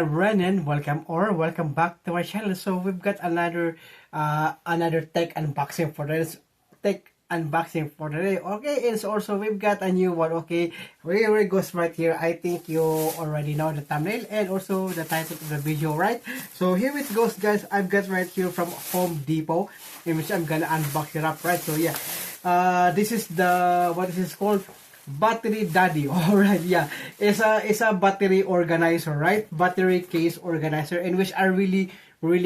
Brennan, welcome back to my channel. So we've got another tech unboxing for this today. Okay, it's also we've got a new one. Okay, here it goes right here. I think you already know the thumbnail and also the title of the video, right? So here it goes, guys. I've got right here from Home Depot, in which I'm gonna unbox it up, right? So yeah, this is the what is this called? Battery Daddy. All right, yeah, it's a battery organizer, right? Battery case organizer, in which I really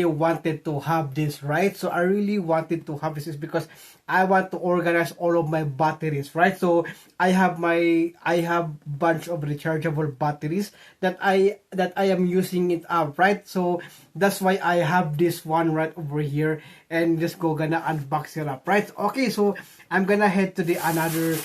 wanted to have this, right? So I really wanted to have this is because I want to organize all of my batteries, right? So I have bunch of rechargeable batteries that I am using it up, right? So that's why I have this one right over here, and just gonna unbox it up, right? Okay, so I'm gonna head to the another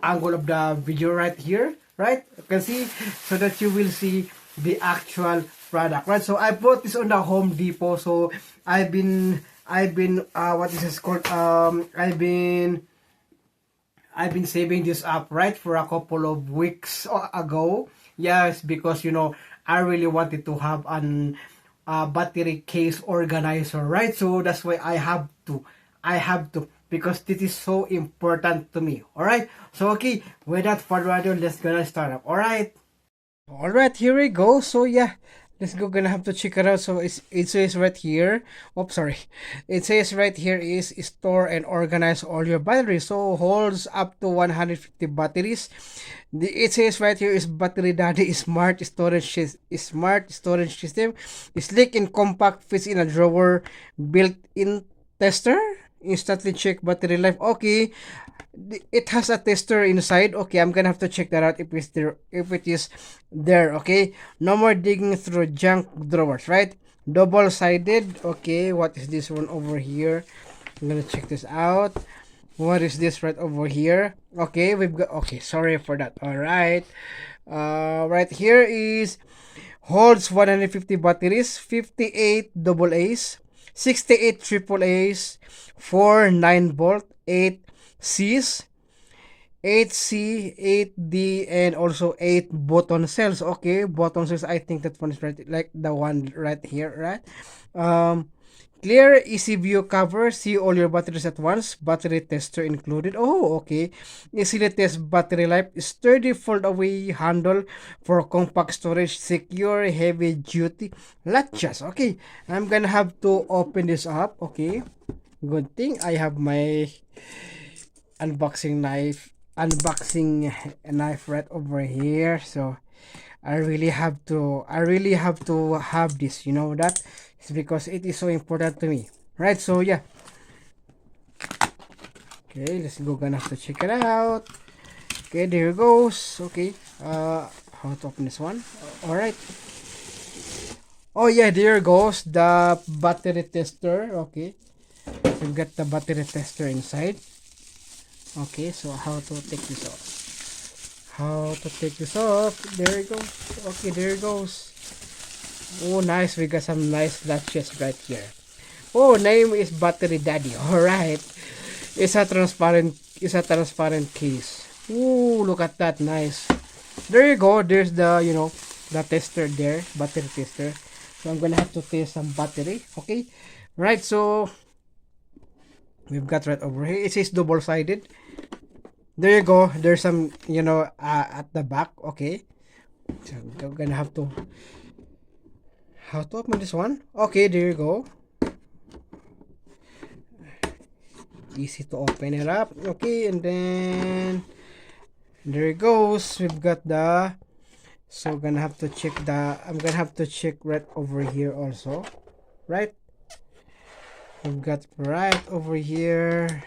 angle of the video right here, right? You can see, so that you will see the actual product, right? So I bought this on the Home Depot. So I've been what is this called? I've been saving this up, right, for a couple of weeks ago. Yes, because I really wanted to have an battery case organizer, right? So that's why I have to because this is so important to me. All right. So okay, without further ado, let's gonna start up. All right. All right, here we go. So yeah, let's go. Gonna have to check it out. So it says right here. Oh, sorry. It says right here is store and organize all your batteries. So holds up to 150 batteries. It says right here is Battery Daddy smart storage system. Sleek and compact, fits in a drawer, built-in tester. Instantly check battery life. Okay, it has a tester inside. Okay, I'm gonna have to check that out if it's there. If it is there, okay. No more digging through junk drawers, right? Double-sided. Okay, what is this one over here? I'm gonna check this out. What is this right over here? Okay, we've got. Okay, sorry for that. All right. Right here is holds 150 batteries, 58 double A's, 68 triple A's, 4 9-volt, 8 C's, 8C, 8D, and also 8 button cells. Okay, button cells, I think that one is right, like the one right here, right? Clear, easy view cover, see all your batteries at once, battery tester included. Oh, okay. Easily test battery life, sturdy fold away handle for compact storage, secure, heavy duty latches. Okay, I'm gonna have to open this up. Okay, good thing I have my unboxing knife right over here. So I really have to have this, that it's because it is so important to me, right? So yeah, okay, let's go. Gonna have to check it out. Okay, there it goes. Okay, how to open this one? All right. Oh yeah, there goes the battery tester. Okay, we've got the battery tester inside. Okay, so how to take this off? There it goes. Okay, there it goes. Oh, nice. We got some nice latches right here. Oh, name is Battery Daddy. All right. It's a transparent case. Ooh, look at that. Nice. There you go. There's the tester there, battery tester. So I'm gonna have to test some battery. Okay. Right. So we've got right over here. It says double-sided. There you go. There's some, at the back. Okay. So I'm gonna have to how to open this one. Okay, there you go. Easy to open it up. Okay, and then there it goes. We've got so I'm gonna have to check right over here also. Right? We've got right over here.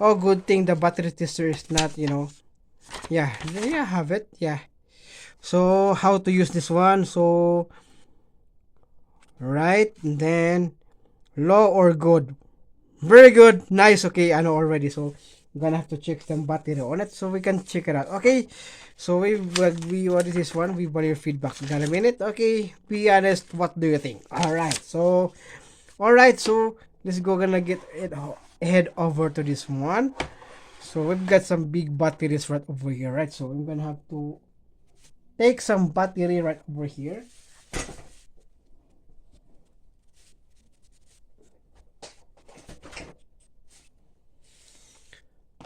Oh, good thing the battery tester is not, yeah, I have it. Yeah. So how to use this one? So right, and then low or good. Very good, nice. Okay, I know already. So I'm gonna have to check some battery on it so we can check it out. Okay, so we what is this one? We want your feedback. Got a minute? Okay, be honest. What do you think? All right, so let's go. Gonna get it head over to this one. So we've got some big batteries right over here, right? So I'm gonna have to take some battery right over here.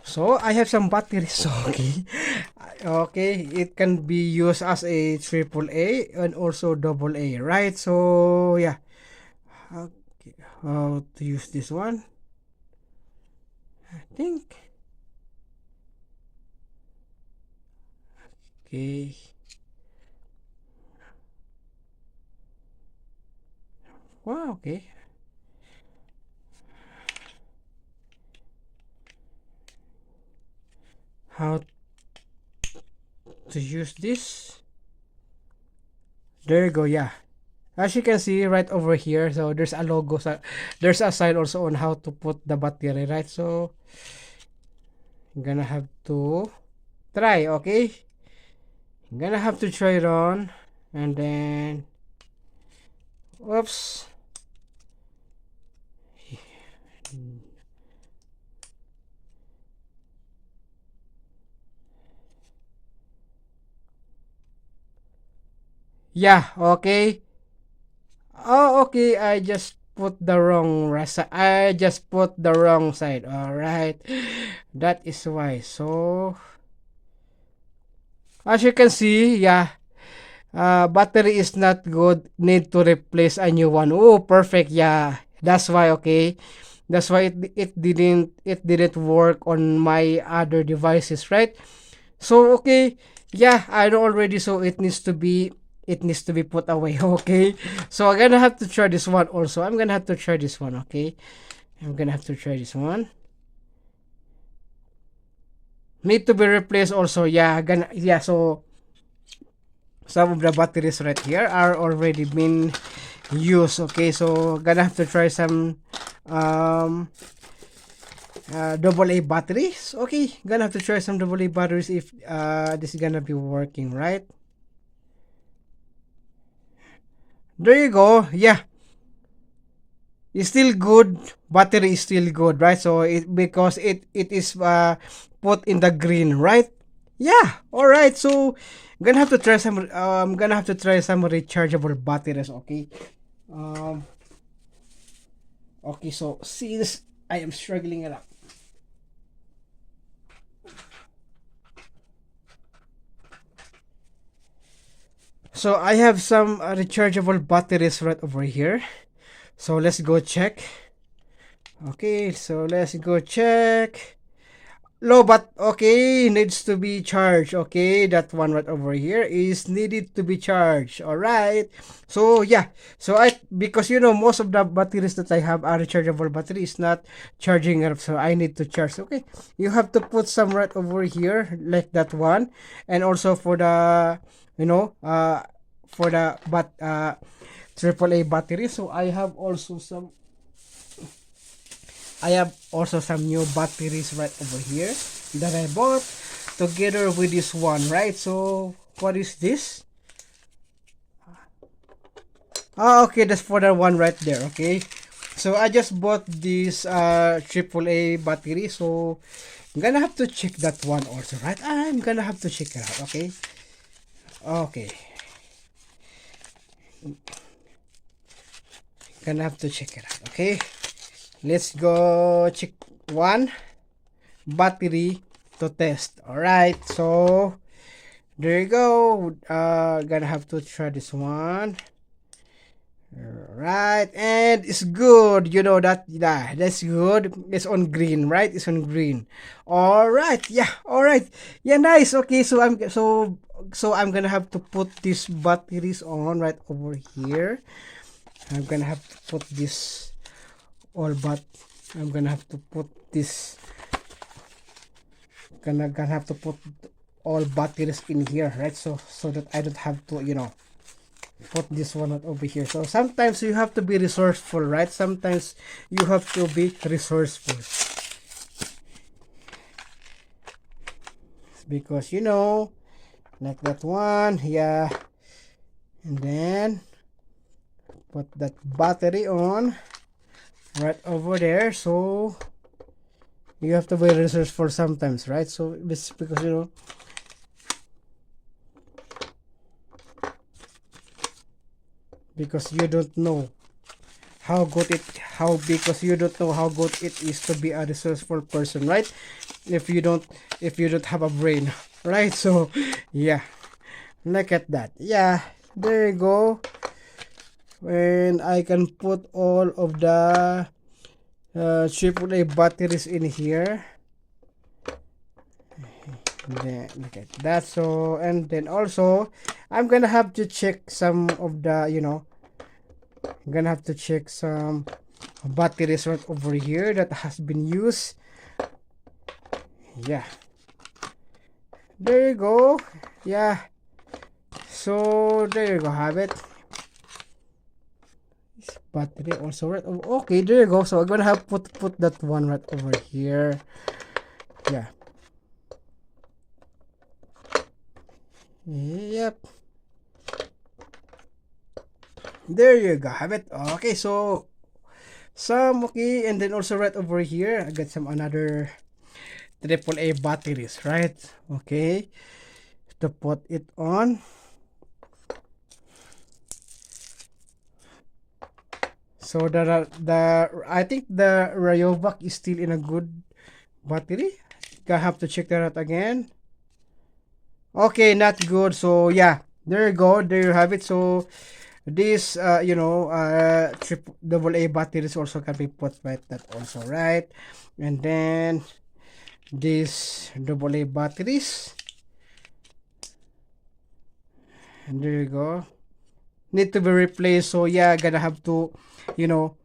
So I have some batteries. Okay, okay, it can be used as a triple A and also double A, right? So yeah, okay, how to use this one? I think. Okay. Wow. Okay. How to use this? There you go. Yeah. As you can see right over here, so there's a logo. So there's a sign also on how to put the battery, right? So I'm gonna have to try. Okay. I'm gonna have to try it on, and then, whoops. Yeah. Okay. Oh, okay. I just put the wrong I just put the wrong side. All right. That is why. So as you can see, yeah, battery is not good. Need to replace a new one. Oh, perfect. Yeah, that's why. Okay, that's why it didn't work on my other devices, right? So okay, yeah, I know already. So it needs to be put away. Okay, so I'm gonna have to try this one also. I'm gonna have to try this one. Okay, I'm gonna have to try this one. Need to be replaced also. Yeah, gonna yeah. So some of the batteries right here are already been used. Okay, so gonna have to try some um double A batteries. Okay, gonna have to try some double A batteries if this is gonna be working, right? There you go. Yeah, it's still good. Battery is still good, right? So because it is put in the green, right? Yeah. All right. So gonna have to try some. Gonna have to try some rechargeable batteries. Okay. Um. Okay. So since I am struggling a lot. So I have some rechargeable batteries right over here. So let's go check. Okay, so let's go check. Low but okay, needs to be charged. Okay, that one right over here is needed to be charged. All right. So yeah, so I because most of the batteries that I have are rechargeable battery is not charging up, so I need to charge. Okay, you have to put some right over here like that one, and also for the for the AAA battery. So I have also some new batteries right over here that I bought together with this one, right? So what is this? Okay, that's for the one right there. Okay, so I just bought this AAA battery, so I'm gonna have to check that one also, right? I'm gonna have to check it out. Okay, okay, gonna have to check it out. Okay, let's go check one battery to test. All right, so there you go. Gonna have to try this one. Right, and it's good. You know that, yeah, that's good. It's on green, right? It's on green. All right, yeah, all right, yeah, nice. Okay, so I'm gonna have to put these batteries on right over here. I'm gonna have to put this all, but I'm gonna have to put this. Gonna have to put all batteries in here, right? So that I don't have to put this one out over here. So sometimes you have to be resourceful, right? Sometimes you have to be resourceful because like that one, yeah, and then put that battery on right over there. So you have to be resourceful sometimes, right? So it's because because you don't know how good it how because you don't know how good it is to be a resourceful person, right? if you don't if you don't have a brain, right? So yeah, look at that. Yeah, there you go. And I can put all of the AAA batteries in here. And then look at that. So, and then also I'm gonna have to check some of the, I'm gonna have to check some batteries right over here that has been used. Yeah, there you go. Yeah, so there you go, have it. This battery also right over. Okay, there you go. So I'm gonna have put that one right over here. Yeah. Yep. There you go, have it. Okay, so some, okay, and then also right over here I got some another AAA batteries, right? Okay, to put it on. So the I think the Rayovac is still in a good battery. I have to check that out again. Okay, not good. So yeah, there you go. There you have it. So this triple double A batteries also can be put like that also, right? And then these double A batteries, and there you go, need to be replaced. So yeah, gonna have to, you know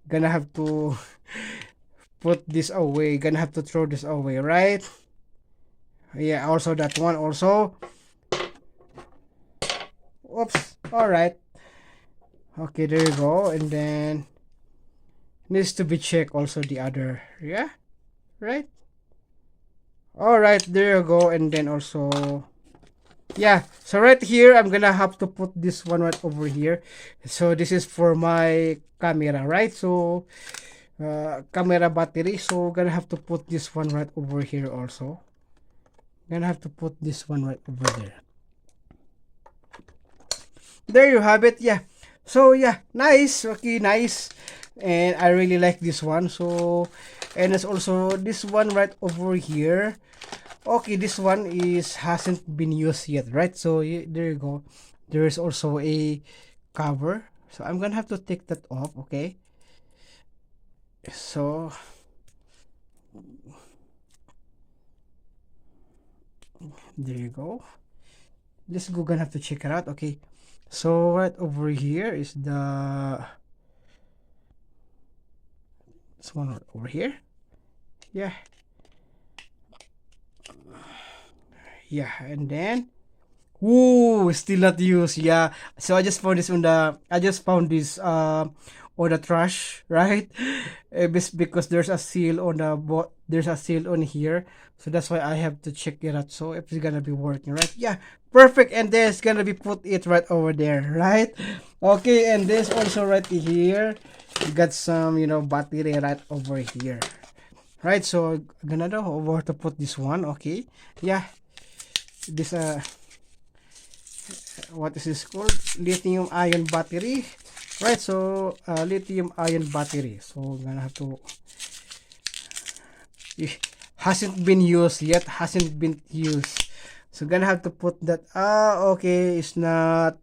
gonna have to put this away, gonna have to throw this away, right? Yeah, also that one also. Oops. All right. Okay, there you go. And then needs to be checked also the other. Yeah, right. All right, there you go. And then also, yeah, so right here I'm gonna have to put this one right over here. So this is for my camera, right? So camera battery, so gonna have to put this one right over here also. Gonna have to put this one right over there. There you have it. Yeah, so yeah, nice. Okay, nice. And I really like this one. So, and there's also this one right over here. Okay, this one is hasn't been used yet, right? So there you go. There is also a cover, so I'm gonna have to take that off. Okay, so there you go. Let's go, gonna have to check it out. Okay, so right over here is this one right over here. Yeah, yeah, and then, ooh, still not used. Yeah. So I just found this on the trash, right? Because there's a seal on there's a seal on here. So that's why I have to check it out. So if it's gonna be working, right? Yeah. Perfect. And there's gonna be put it right over there, right? Okay, and this also right here. You got some, battery right over here. Right, so I'm gonna know where to put this one. Okay. Yeah. This what is this called, lithium ion battery, right? So lithium ion battery, so I'm gonna have to, it hasn't been used yet, so gonna have to put that. Okay, it's not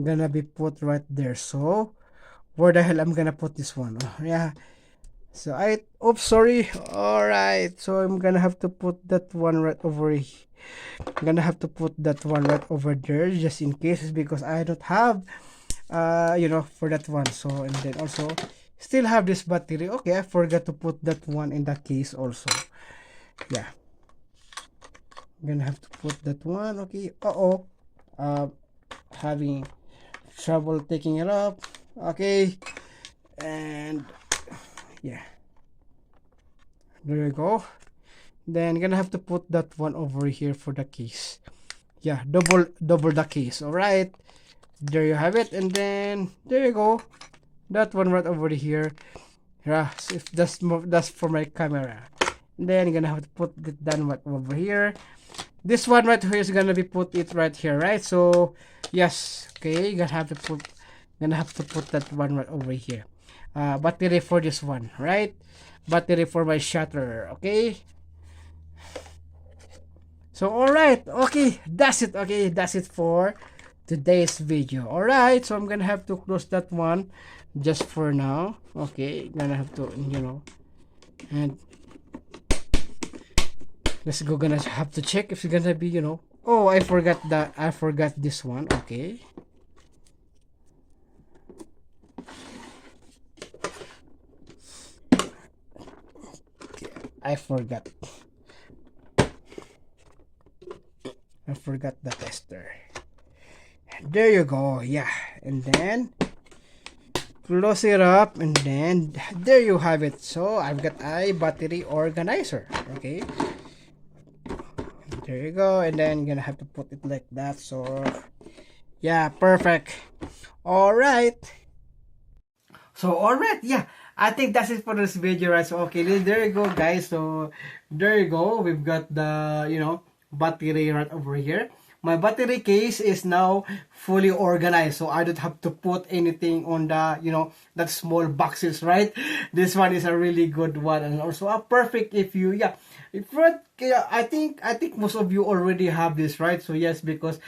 gonna be put right there. So where the hell I'm gonna put this one? Oh, yeah, so oops, sorry. All right, so I'm gonna have to put that one right over here. I'm gonna have to put that one right over there just in case, because I don't have for that one. So, and then also still have this battery. Okay, I forgot to put that one in the case also. Yeah, I'm gonna have to put that one. Okay. Having trouble taking it up. Okay, and yeah, there you go. Then gonna have to put that one over here for the case. Yeah, double the case. All right, there you have it. And then there you go, that one right over here. Yeah, so if that's for my camera. And then you're gonna have to put it down right over here. This one right here is gonna be put it right here, right? So yes, okay, you gonna have to put gonna have to put that one right over here. Battery for this one, right? Battery for my shutter, okay? So alright, okay, that's it. Okay, that's it for today's video. Alright, so I'm gonna have to close that one just for now. Okay, gonna have to, and let's go, gonna have to check if it's gonna be, oh, I forgot this one. Okay, I forgot the tester. There you go. Yeah, and then close it up, and then there you have it. So I've got a battery organizer. Okay, there you go, and then you're gonna have to put it like that. So yeah, perfect. All right. So alright, yeah, I think that's it for this video, right? So okay, there you go, guys. So there you go. We've got the battery right over here. My battery case is now fully organized, so I don't have to put anything on the that small boxes, right? This one is a really good one, and also a perfect if you I think most of you already have this, right? So yes, because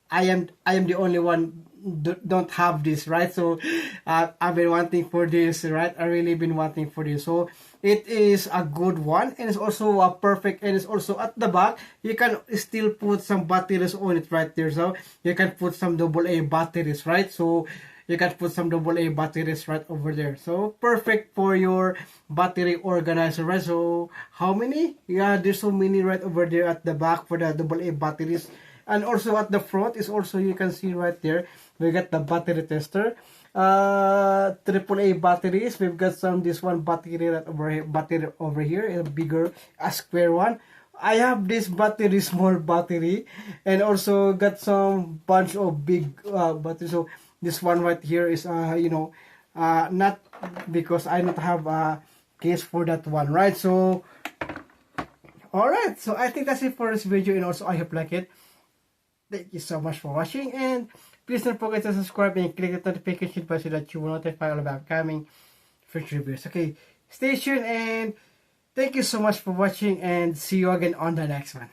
I am the only one don't have this, right? So I've been wanting for this, right? I really been wanting for this. So it is a good one, and it's also a perfect, and it's also at the back you can still put some batteries on it right there. So you can put some AA batteries, right? So you can put some AA batteries right over there. So perfect for your battery organizer, right? So how many? Yeah, there's so many right over there at the back for the AA batteries. And also at the front is also, you can see right there, we got the battery tester, AAA batteries. We've got this one battery right over here, a bigger, a square one. I have this battery, small battery, and also got some bunch of big batteries. So this one right here is not, because I not have a case for that one, right? So alright, so I think that's it for this video, and also I hope you like it. Thank you so much for watching, and please don't forget to subscribe and click the notification bell so that you will notify all of upcoming future videos. Okay, stay tuned, and thank you so much for watching, and see you again on the next one.